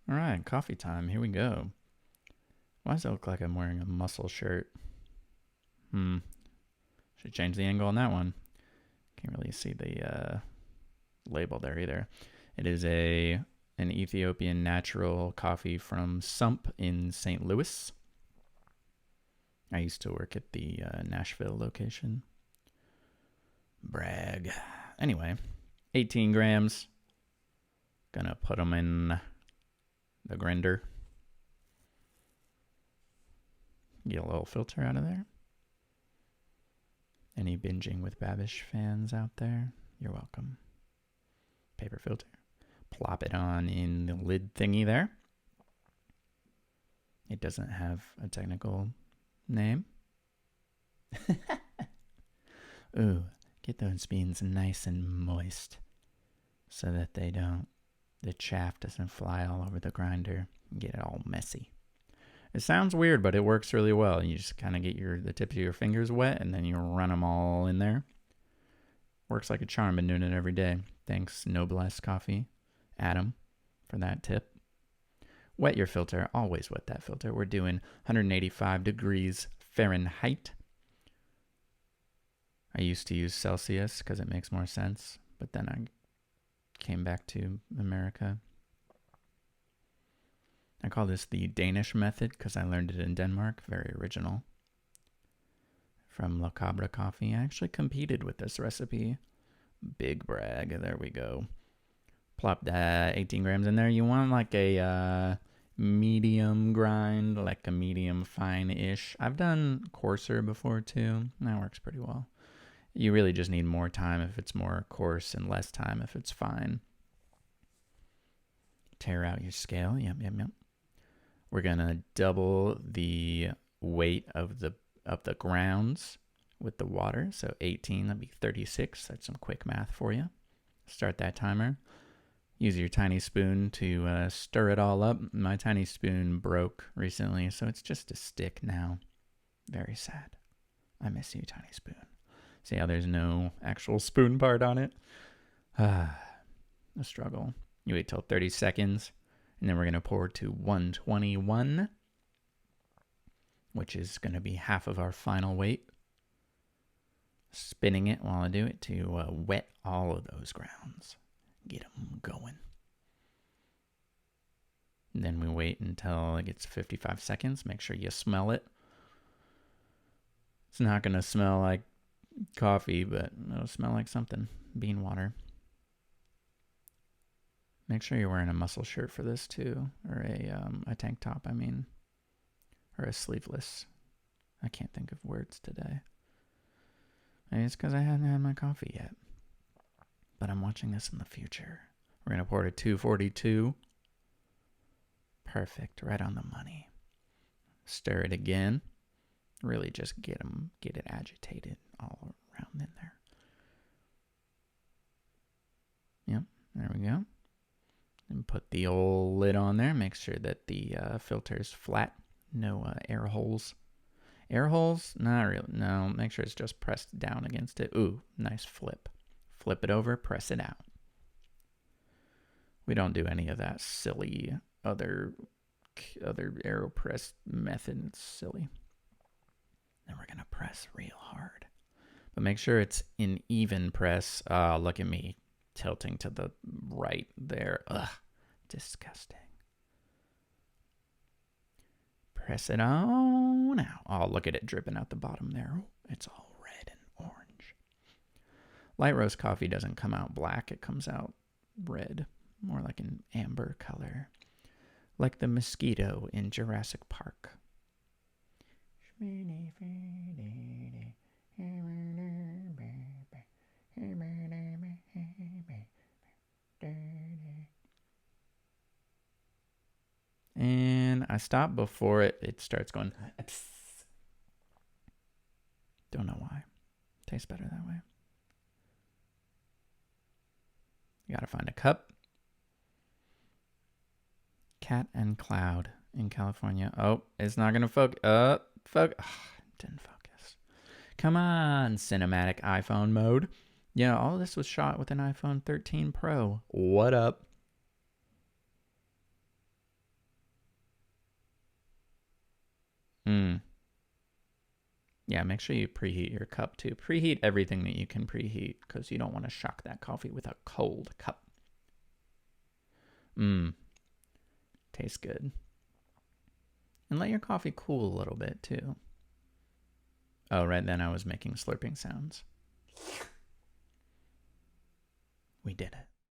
All right, coffee time. Here we go. Why does it look like I'm wearing a muscle shirt? Should change the angle on that one. Can't really see the label there either. It is an Ethiopian natural coffee from Sump in St. Louis. I used to work at the Nashville location. Brag. Anyway, 18 grams. Gonna put them in the grinder. Get a little filter out of there. Any binging with Babish fans out there, you're welcome. Paper filter. Plop it on in the lid thingy there. It doesn't have a technical name. Ooh, get those beans nice and moist so that the chaff doesn't fly all over the grinder and get it all messy. It sounds weird, but it works really well. You just kind of get the tips of your fingers wet, and then you run them all in there. Works like a charm. Been doing it every day. Thanks, Noblesse Coffee, Adam, for that tip. Wet your filter. Always wet that filter. We're doing 185 degrees Fahrenheit. I used to use Celsius because it makes more sense, but then I came back to America. I call this the Danish method because I learned it in Denmark. Very original. From La Cabra Coffee. I actually competed with this recipe. Big brag. There we go. Plop that 18 grams in there. You want like a medium grind, like a medium fine-ish. I've done coarser before too. That works pretty well. You really just need more time if it's more coarse and less time if it's fine. Tear out your scale. Yep. We're gonna double the weight of the grounds with the water. So 18, that'd be 36. That's some quick math for you. Start that timer. Use your tiny spoon to stir it all up. My tiny spoon broke recently, so it's just a stick now. Very sad. I miss you, tiny spoon. See how there's no actual spoon part on it? A struggle. You wait till 30 seconds, and then we're going to pour to 121, which is going to be half of our final weight. Spinning it while I do it to wet all of those grounds. Get them going. And then we wait until it gets 55 seconds. Make sure you smell it. It's not going to smell like coffee, but it'll smell like something. Bean water. Make sure you're wearing a muscle shirt for this too, or a tank top, or a sleeveless. I can't think of words today. Maybe it's because I hadn't had my coffee yet. But I'm watching this in the future. We're going to pour to 242. Perfect, right on the money. Stir it again. Really just get it agitated all around in there. Yep, there we go. And put the old lid on there. Make sure that the filter's flat. No air holes. Air holes? Not really. No, make sure it's just pressed down against it. Ooh, nice flip. Flip it over, press it out. We don't do any of that silly other Aeropress method. It's silly. Then we're going to press real hard. But make sure it's an even press. Look at me tilting to the right there. Ugh, disgusting. Press it on out. Oh, look at it dripping out the bottom there. It's all red and orange. Light roast coffee doesn't come out black. It comes out red, more like an amber color. Like the mosquito in Jurassic Park. And I stop before it starts going. Don't know why. Tastes better that way. You gotta find a cup. Cat and Cloud in California. Oh, it's not gonna focus. Didn't focus. Come on, cinematic iPhone mode. Yeah, all of this was shot with an iPhone 13 Pro. What up? Mm. Yeah, make sure you preheat your cup too. Preheat everything that you can preheat because you don't want to shock that coffee with a cold cup. Mmm. Tastes good. And let your coffee cool a little bit too. Oh, right then I was making slurping sounds. We did it.